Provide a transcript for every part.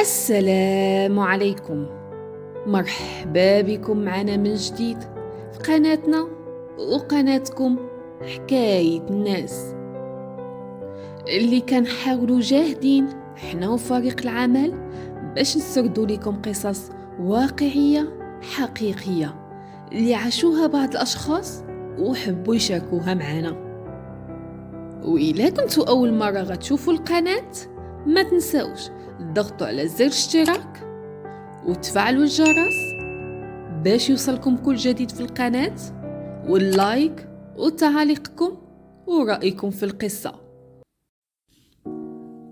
السلام عليكم. مرحبا بكم معنا من جديد في قناتنا وقناتكم حكاية الناس اللي كنحاولوا جاهدين حنا وفريق العمل باش نسردوا لكم قصص واقعية حقيقية اللي عاشوها بعض الأشخاص وحبوا يشاركوها معنا. وإلا كنتوا أول مرة غتشوفوا القناة ما تنساوش تضغطوا على زر اشتراك وتفعلوا الجرس باش يوصلكم كل جديد في القناة، واللايك وتعاليقكم ورأيكم في القصة.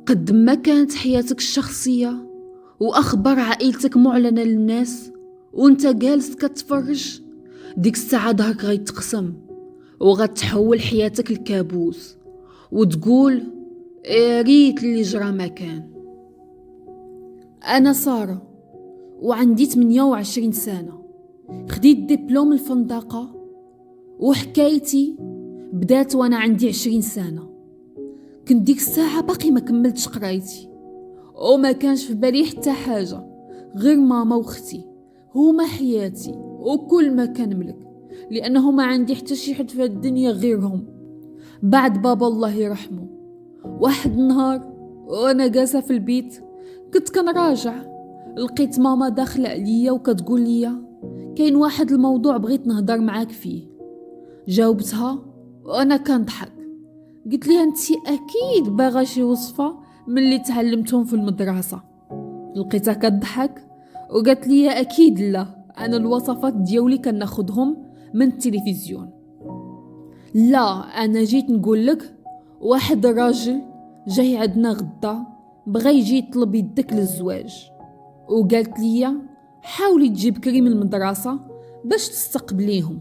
قد ما كانت حياتك الشخصية وأخبار عائلتك معلنة للناس وانت جالس كتفرج، ديك الساعة ظهرك غيتقسم وغتحول حياتك لكابوس وتقول يا ريت اللي جرى ما كان. أنا سارة وعندي 28 سنة، خديت دبلوم الفندقة، وحكايتي بدات وانا عندي 20 سنة. كنت ديك الساعة باقي ما كملتش قرايتي وما كانش في بالي حتى حاجة غير ماما واختي، هما حياتي وكل ما كنملك، لأنه ما عندي حتى شي حد في الدنيا غيرهم بعد بابا الله يرحمه. واحد النهار وانا جالسة في البيت كنت كنراجع، لقيت ماما داخله عليا وكتقول لي كاين واحد الموضوع بغيت نهضر معاك فيه. جاوبتها وانا كنضحك، قلت لها انتي اكيد باغا شي وصفه من اللي تعلمتهم في المدرسه. لقيتها كتضحك وقالت لي اكيد لا، انا الوصفات ديالي كناخذهم من التلفزيون. لا، انا جيت نقول لك واحد راجل جاي عندنا غدا بغى يجي يطلب يدك للزواج، وقالت لي حاولي تجيب كريم المدرسة باش تستقبليهم.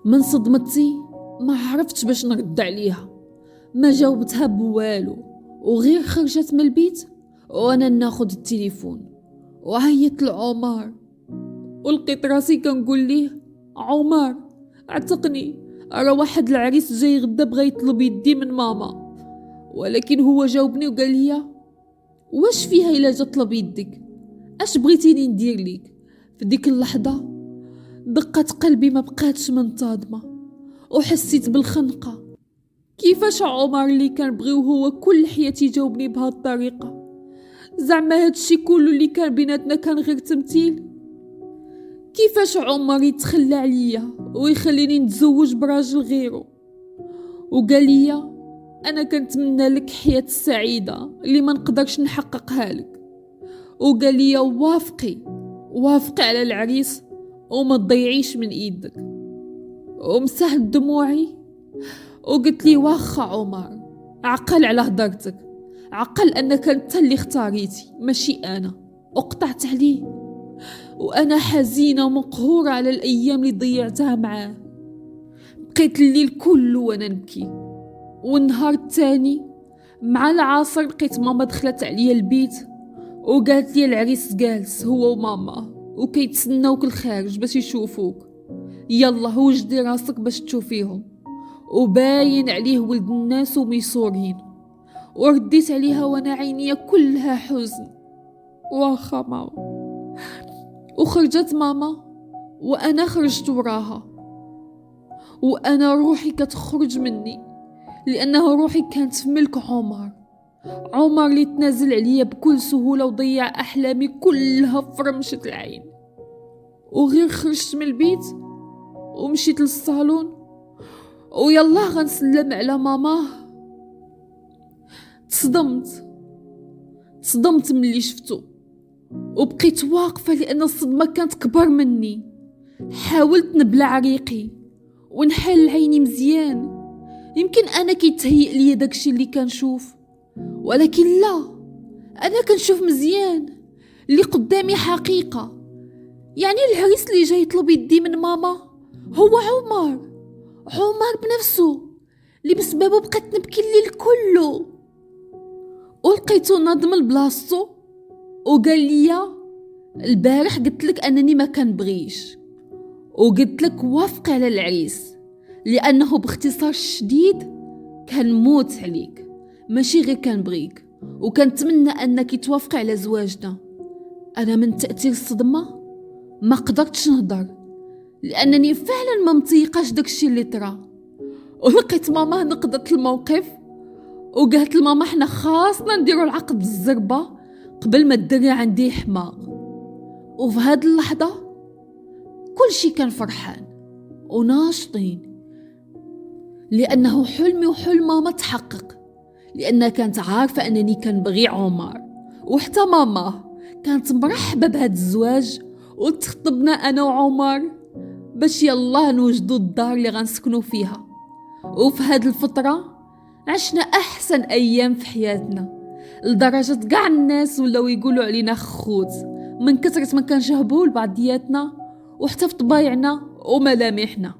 من صدمتي ما عرفتش باش نرد عليها، ما جاوبتها بوالو وغير خرجت من البيت وانا ناخد التليفون وعيط لعمر، ولقيت راسي كنقول ليه عمر اعتقني، راه واحد العريس جاي غدا بغى يطلب يدي من ماما. ولكن هو جاوبني وقال لي واش فيها الا جا طلب يدك، اش بغيتيني ندير ليك؟ في ديك اللحظه دقه قلبي ما بقاتش منتظمه وحسيت بالخنقه. كيفاش عمر اللي كان بغيو هو كل حياتي يجاوبني بهذه الطريقه؟ زعما هادشي كله اللي كان بيناتنا كان غير تمثيل؟ كيفاش عمر يتخلى عليا ويخليني نتزوج براجل غيره؟ وقال لي انا كنتمنى لك حياه السعيده اللي ما نقدرش نحققها لك، وقال لي وافقي على العريس وما تضيعيش من ايدك. ومسحت دموعي وقلت لي واخا عمر، عقل على هضرتك، عقل انك انت اللي اختاريتي ماشي انا. وقطعت عليه وانا حزينه ومقهوره على الايام اللي ضيعتها معاه. بقيت الليل كله وانا نبكي. والنهار الثاني مع العصر لقيت ماما دخلت عليا البيت وقالت لي العريس جالس هو وماما وكيتسناوك الخارج باش يشوفوك، يلا وجدي راسك باش تشوفيهم، وباين عليه ولد الناس وميسورين. ورديت عليها وانا عينيا كلها حزن. واخا ماما. وخرجت ماما وانا خرجت وراها، وانا روحي كتخرج مني لانه روحي كانت في ملك عمر اللي تنازل عليا بكل سهولة وضيع أحلامي كلها في رمشة العين. وغير خرجت من البيت ومشيت للصالون ويلا غنسلم على ماما، تصدمت من اللي شفتو وبقيت واقفة لأن الصدمة كانت كبر مني. حاولت نبلع ريقي ونحل عيني مزيان، يمكن أنا كيتهيئ لي داكشي اللي كنشوف، ولكن لا، أنا كنشوف مزيان اللي قدامي حقيقة. يعني العريس اللي جاي يطلب يدي من ماما هو عمر بنفسه اللي بسببه بقيت نبكي الليل كله. ولقيتو ناضم لبلاصتو وقال لي البارح قلت لك أنني ما كنبغيش، وقلت لك وافق على العريس لأنه باختصار شديد كان موت عليك ماشي غير كنبغيك. وكنتمنى أنك توافقي على زواجنا. أنا من تأثير الصدمة ما قدرتش نهضر، لأنني فعلا ما متيقاش داكشي اللي طرا. ولقيت ماما نقدت الموقف وقالت لماما حنا خاصنا نديرو العقد بالزربة قبل ما الدري عندي حماق. وفي هاد اللحظة كل شي كان فرحان وناشطين، لأنه حلمي وحلم ماما تحقق، لأنها كانت عارفة أنني كنبغي عمر، وحتى ماما كانت مرحبة بهاد الزواج. وتخطبنا أنا وعمر باش يلا نوجدو الدار اللي غنسكنو فيها. وفي هاد الفترة عشنا أحسن أيام في حياتنا، لدرجة قاع الناس ولاو يقولوا علينا خوت من كثرة ما كنشهبوا لبعضياتنا وحتى في طبايعنا وملامحنا.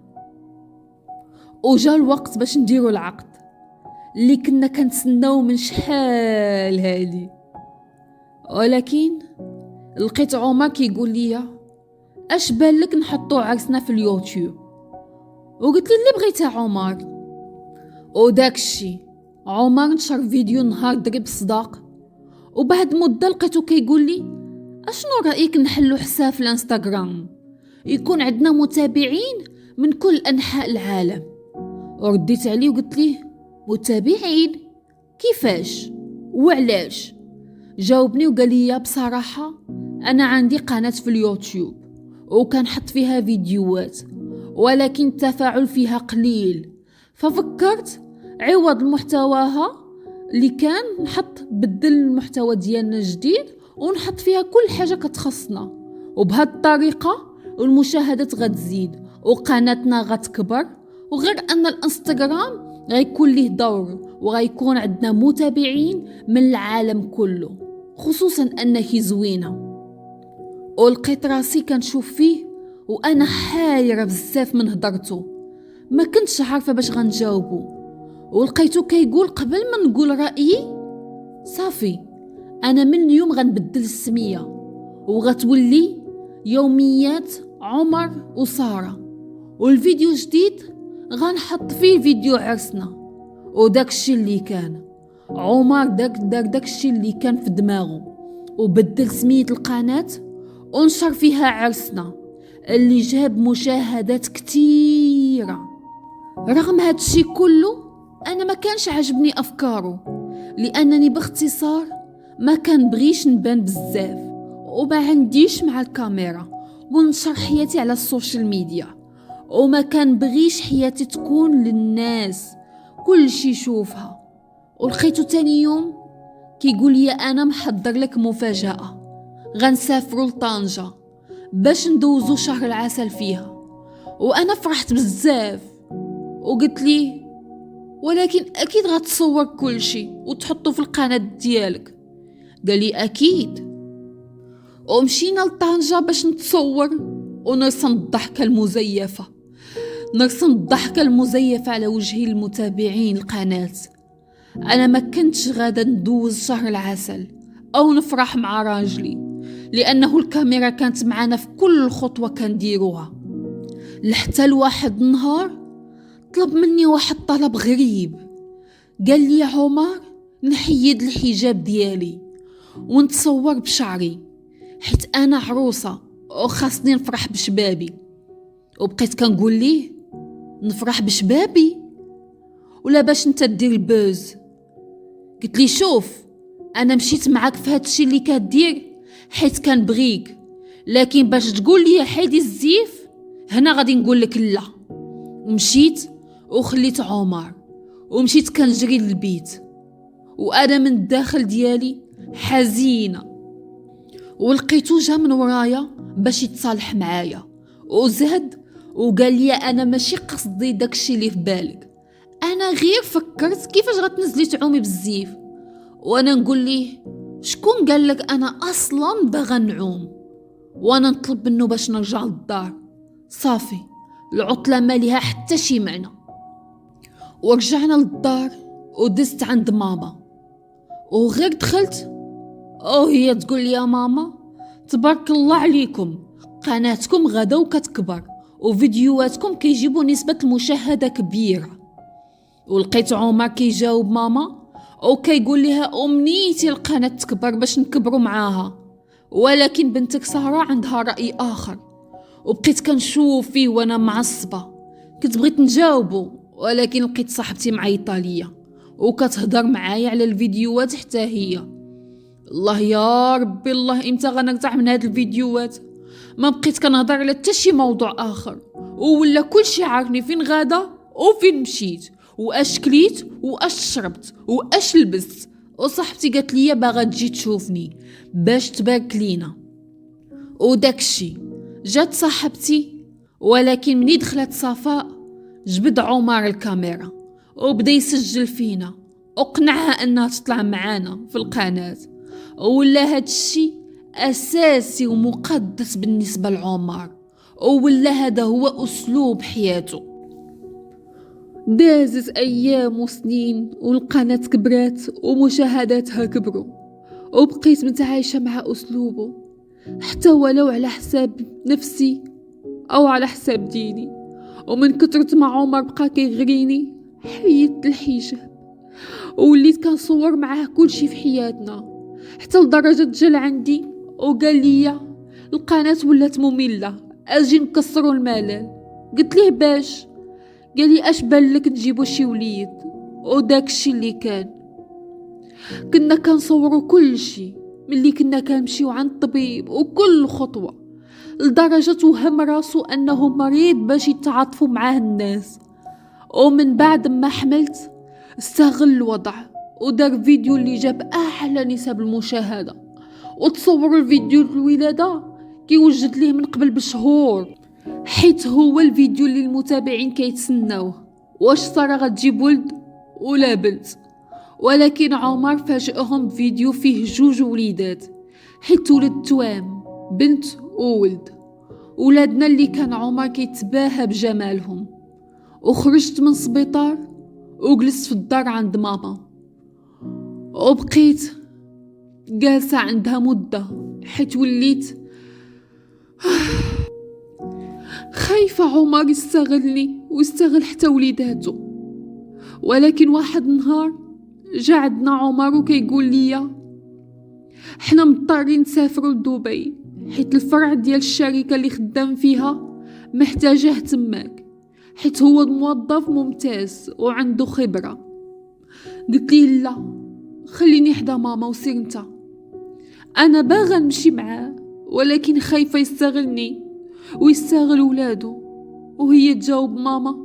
وجا الوقت باش نديرو العقد اللي كنا كنتسناو من شحال هادي. ولكن لقيت عمر كيقول لي اش بالك نحطو عرسنا في اليوتيوب؟ وقلت لي اللي بغيتي عمر. وداكشي عمر نشر فيديو نهار درب الصداق، وبعد مدة لقيتو كيقول لي اشنو رأيك نحلو حساب في الانستغرام يكون عندنا متابعين من كل انحاء العالم؟ ورديت عليه وقلت ليه متابعين كيفاش وعلاش؟ جاوبني وقال لي بصراحة انا عندي قناة في اليوتيوب وكنحط فيها فيديوهات، ولكن التفاعل فيها قليل، ففكرت عوض محتواها اللي كان بدل المحتوى ديالنا الجديد ونحط فيها كل حاجة كتخصنا، وبهاد الطريقة المشاهدات غتزيد وقناتنا غتكبر، وغير ان الانستغرام غيكون ليه دور وغيكون عندنا متابعين من العالم كله، خصوصا انك زوينة. ولقيت راسي كنشوف فيه وانا حايرة بزاف من هضرته، ما كنتش عارفة باش غنجاوبو. ولقيتو كيقول قبل ما نقول رأيي صافي انا من اليوم غنبدل السمية وغتولي يوميات عمر وسارة، والفيديو جديد غنحط فيه فيديو عرسنا. وداكشي اللي كان عمر دار داكشي اللي كان في دماغه، وبدل سمية القناة ونشر فيها عرسنا اللي جاب مشاهدات كتيرة. رغم هادشي كله انا ما كانش عجبني افكاره، لانني باختصار ما كان بغيش نبان بزاف وما عنديش مع الكاميرا ونشر حياتي على السوشيال ميديا، وما كان بغيش حياتي تكون للناس كل شي يشوفها. ولقيتو تاني يوم كيقول لي انا محضر لك مفاجأة، غنسافروا لطنجة باش ندوزو شهر العسل فيها. وانا فرحت بزاف وقلت لي ولكن اكيد غتصور كل شي وتحطو في القناة ديالك. قال لي اكيد. ومشينا لطنجة باش نتصور ونرسم الضحكة المزيفة، نرسم الضحكة المزيفة على وجهي المتابعين القناة. أنا ما كنتش غادا ندوز شهر العسل أو نفرح مع راجلي، لأنه الكاميرا كانت معنا في كل خطوة كنديروها. لحتى الواحد نهار طلب مني واحد طلب غريب، قال لي يا عمر نحيد الحجاب ديالي ونتصور بشعري حيت أنا عروسة وخاصني نفرح بشبابي. وبقيت كنقول ليه نفرح بشبابي ولا باش انت دير البوز؟ قلت لي شوف انا مشيت معاك في هادشي اللي كدير حيت كنبغيك، لكن باش تقول لي حيدي الزيف هنا غادي نقول لك لا. ومشيت وخليت عمر ومشيت كنجري للبيت وانا من الداخل ديالي حزينه. ولقيتو جا من ورايا باش يتصالح معايا وزاد وقال لي انا ماشي قصدي داكشي اللي في بالك، انا غير فكرت كيفاش غتنزلي تعومي بالزيف. وانا نقول ليه شكون قال لك انا اصلا باغا نعوم؟ وانا نطلب منه باش نرجع للدار. صافي العطله ما ليها حتى شي معنى. ورجعنا للدار ودزت عند ماما وغير دخلت هي تقول لي يا ماما تبارك الله عليكم، قناتكم غدا وكتكبر وفيديوهاتكم كيجيبوا نسبة المشاهدة كبيرة. ولقيت عمر كيجاوب ماما وكيقول لها أمنيتي القناة تكبر باش نكبروا معاها، ولكن بنتك سارة عندها رأي آخر. وبقيت كنشوف فيه وانا معصبة، كنت بغيت نجاوبه ولكن لقيت صاحبتي معيطة ليا وكتهضر معايا على الفيديوهات حتى هي. الله يا ربي، الله امتى غنرتاح من هاد الفيديوهات؟ ما بقيت كنهضر على حتى شي موضوع اخر، ولا كلشي عارفني فين غادا وفين مشيت واش كليت واش شربت واش لبست. وصاحبتي قالت لي باغا تجي تشوفني باش تبارك لينا وداكشي. جات صاحبتي، ولكن مني دخلت صفاء جبد عمر الكاميرا وبدا يسجل فينا وقنعها انها تطلع معانا في القناة، ولا هاد الشي اساسي ومقدس بالنسبة لعمر، ولا هذا هو اسلوب حياته. دازت ايام وسنين والقناة كبرات ومشاهداتها كبروا، وبقيت متعايشة مع اسلوبه حتى ولو على حساب نفسي او على حساب ديني. ومن كثرة ما عمر بقى كيغريني حيدت الحجاب ووليت كنصور معاه كلشي في حياتنا، حتى لدرجة جا لعندي وقال لي القناة ولات مملة، اجي نكسروا الملل. قلت ليه باش؟ قال لي اش بالك نجيبوا شي وليد؟ وداك الشي اللي كنا كنصوروا كل شي، ملي كنا كنمشيو عند الطبيب وكل خطوة، لدرجة وهم راسو انه مريض باش يتعاطفوا معاه الناس. ومن بعد ما حملت استغل الوضع ودار فيديو اللي جاب اعلى نسب المشاهدة، وتصور الفيديو الولادة كيوجد ليه من قبل بشهور، حيت هو الفيديو اللي المتابعين كيتسناوه. واش سارة غتجيب ولد ولا بنت؟ ولكن عمر فاجئهم بفيديو فيه 2 وليدات، حيت ولد توام بنت وولد. ولادنا اللي كان عمر كيتباهى بجمالهم. وخرجت من السبيطار وجلست في الدار عند ماما، وبقيت جالسة عندها مدة حيت وليت خايفة عمر يستغلني ويستغل حتى وليداته. ولكن واحد النهار جا عندنا عمر وكيقول لي حنا مضطرين نسافروا لدبي حيت الفرع ديال الشركة اللي خدام فيها محتاجه تماك، حيت هو موظف ممتاز وعنده خبرة. قلت ليه لا، خليني حدا ماما وسير انت. انا باغا نمشي معاه ولكن خايفة يستغلني ويستغل ولادو. وهي تجاوب ماما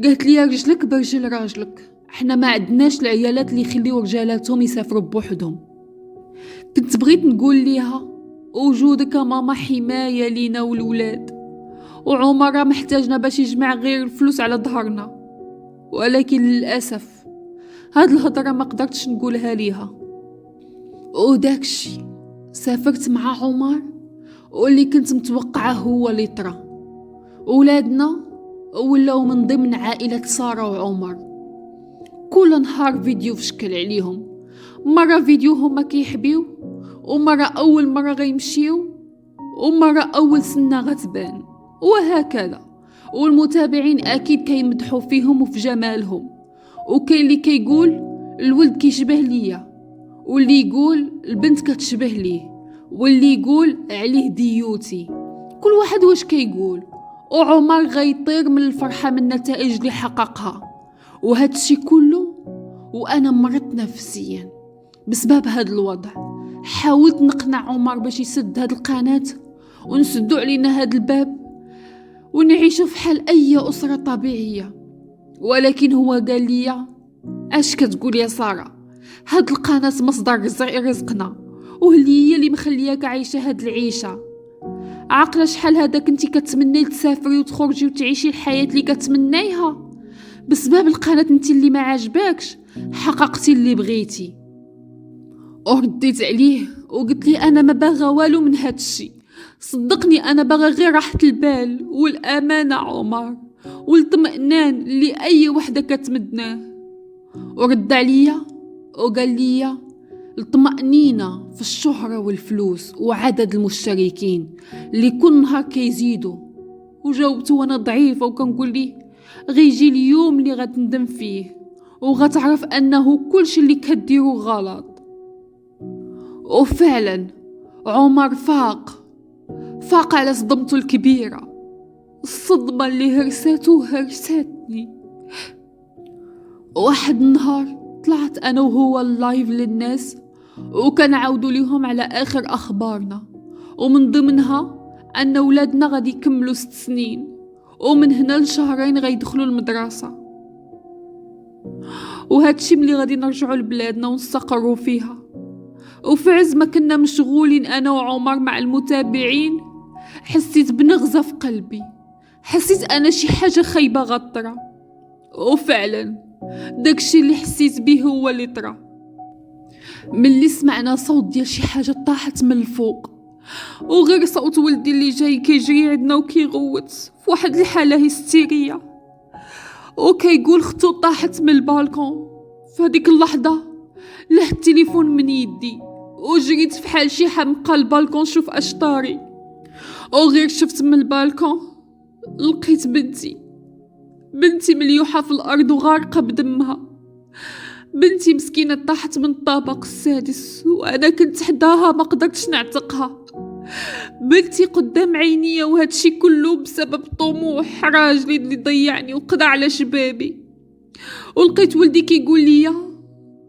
قالت لي رجلك برجل راجلك، احنا ما عندناش العيالات اللي يخليو رجالاتهم يسافروا بوحدهم. كنت بغيت نقول ليها وجودك ماما حماية لينا والولاد، وعمر محتاجنا باش يجمع غير الفلوس على ظهرنا، ولكن للأسف هاد الهضرة ما قدرتش نقولها ليها. وداكشي سافرت مع عمر واللي كنت متوقعه هو اللي طرا. ولادنا ولاو من ضمن عائلة سارة وعمر، كل نهار فيديو في شكل عليهم، مرة فيديو هما كيحبيو، ومرة أول مرة غيمشيو، ومرة أول سنة غتبان، وهكذا. والمتابعين أكيد كيمدحوا فيهم وفي جمالهم، وكاين اللي كيقول الولد كيشبه ليا، واللي يقول البنت كتشبه ليه، واللي يقول عليه ديوتي، كل واحد واش كيقول. وعمر غيطير من الفرحة من النتائج اللي حققها. وهادشي كله وأنا مرضت نفسيا بسبب هاد الوضع. حاولت نقنع عمر باش يسد هاد القناة ونسدو علينا هاد الباب ونعيشو في حال أي أسرة طبيعية، ولكن هو قال لي اش كتقول يا سارة؟ هاد القناة مصدر رزقنا، وهي اللي مخلياك عايشة هاد العيشة. عاقله شحال هذا كنتي كتمني تسافري وتخرجي وتعيشي الحياة اللي كتمنيها؟ بسبب القناة انت اللي ما عجباكش حققتي اللي بغيتي. ورديت عليه وقلت لي انا ما باغا والو من هاد الشي، صدقني انا باغا غير راحة البال والامانة عمر والاطمئنان اللي اي وحدة كتمدناه. ورد عليا وقال لي الطمأنينة في الشهرة والفلوس وعدد المشتركين اللي كل نهار كيزيدوا. وجاوبته وانا ضعيفة وكنقول ليه غيجي اليوم اللي غتندم فيه وغتعرف أنه كلشي اللي كديرو غلط. وفعلا عمر فاق على صدمته الكبيرة، الصدمة اللي هرساتني. واحد النهار طلعت أنا وهو اللايف للناس، وكنعاودو ليهم على آخر أخبارنا، ومن ضمنها أن ولادنا غادي يكملوا 6 سنين، ومن هنا ل2 غيدخلوا المدرسة، وهادشي ملي غادي نرجعوا لبلادنا ونستقروا فيها. وفي عز ما كنا مشغولين أنا وعمر مع المتابعين، حسيت بنغزة في قلبي، حسيت أنا شي حاجة خايبة غطرة. وفعلا داكشي اللي حسيت به هو اللي طرا. ملي سمعنا صوت ديال شي حاجة طاحت من الفوق، وغير صوت ولدي اللي جاي كيجري عندنا وكيغوت في واحد الحالة هستيرية، وكيقول ختو طاحت من البالكون. في هذيك اللحظة له التليفون من يدي، وجريت في حال شي حمقى البالكون شوف اش طاري. وغير شفت من البالكون لقيت بنتي مليوحة في الأرض وغارقة بدمها. بنتي مسكينة طاحت من الطابق 6، وأنا كنت حداها ما قدرتش نعتقها. بنتي قدام عينيا، وهادشي كله بسبب طموح راجلي اللي ضيعني وقضى على شبابي. ولقيت ولدي كيقول لي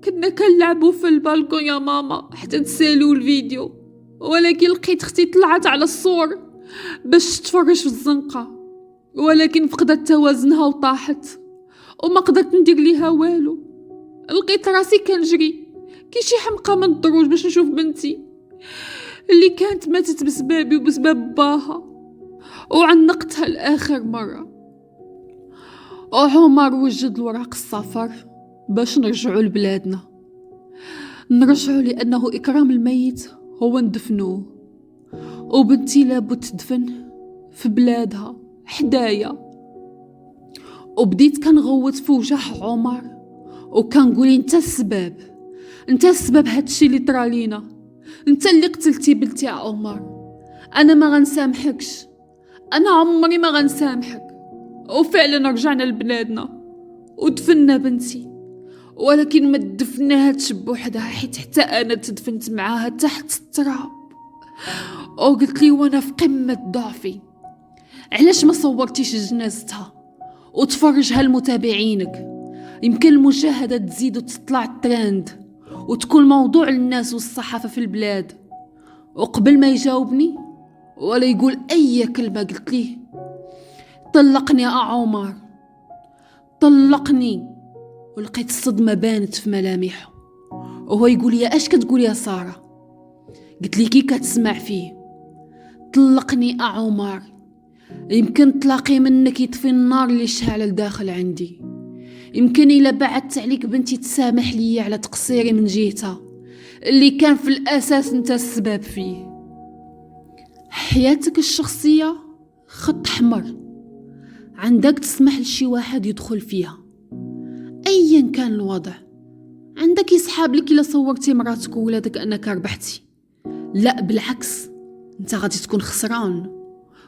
كنا كنلعبوا في البالكون يا ماما حتى تسالوا الفيديو، ولكن لقيت اختي طلعت على الصور باش تتفرج في الزنقة، ولكن فقدت توازنها وطاحت، وما قدرت ندير ليها والو. لقيت راسي كنجري كي شي حمقى من الدروج باش نشوف بنتي اللي كانت ماتت بسبابي وبسباب باها، وعنقتها لآخر مرة. وعمر وجد الوراق السفر باش نرجعوا لبلادنا، لأنه إكرام الميت هو ندفنوه، وبنتي لابد تدفن في بلادها حدايا. وبديت كنغوت في وجه عمر وكنقول انت السبب هادشي اللي طرا لينا، انت اللي قتلتي بنتي يا عمر، انا ما غنسامحكش، انا عمري ما غنسامحك. وفعلا رجعنا لبلادنا ودفنا بنتي، ولكن ما دفناهاش بوحدها، حيت حتى انا تدفنت معاها تحت التراب. وقلت لي وانا في قمة ضعفي، علاش ما صورتيش جنازتها وتفرجها لمتابعينك؟ يمكن المشاهدة تزيد وتطلع الترند وتكون موضوع للناس والصحافة في البلاد. وقبل ما يجاوبني ولا يقول أي كلمة قلت ليه طلقني يا عمر، طلقني. ولقيت الصدمة بانت في ملامحه، وهو يقول يا اش كتقول يا سارة؟ قلت لي كي كتسمع فيه طلقني عمر، يمكن تلاقي منك يطفي النار اللي شاعله لداخل عندي، يمكن إلا بعدت عليك بنتي تسامح لي على تقصيري من جهتها اللي كان في الأساس انت السبب فيه. حياتك الشخصية خط حمر، عندك تسمح لشي واحد يدخل فيها أيا كان الوضع. عندك يسحاب لك إلا صورتي مراتك وولادك أنك ربحتي، لا بالعكس انت غادي تكون خسران،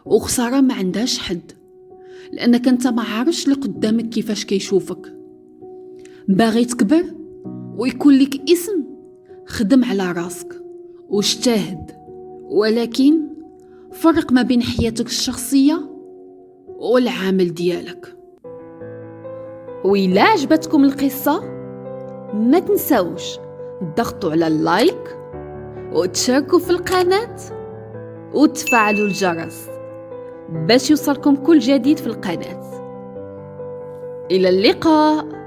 وخسارة ما عندهاش حد، لأنك انت ما عارفش اللي قدامك كيفاش كيشوفك. باغي تكبر ويكون لك اسم، خدم على راسك واجتهد، ولكن فرق ما بين حياتك الشخصية والعمل ديالك. وإلا عجبتكم القصة ما تنسوش تضغطوا على اللايك وتشاركوا في القناة وتفعلوا الجرس باش يوصلكم كل جديد في القناة. إلى اللقاء.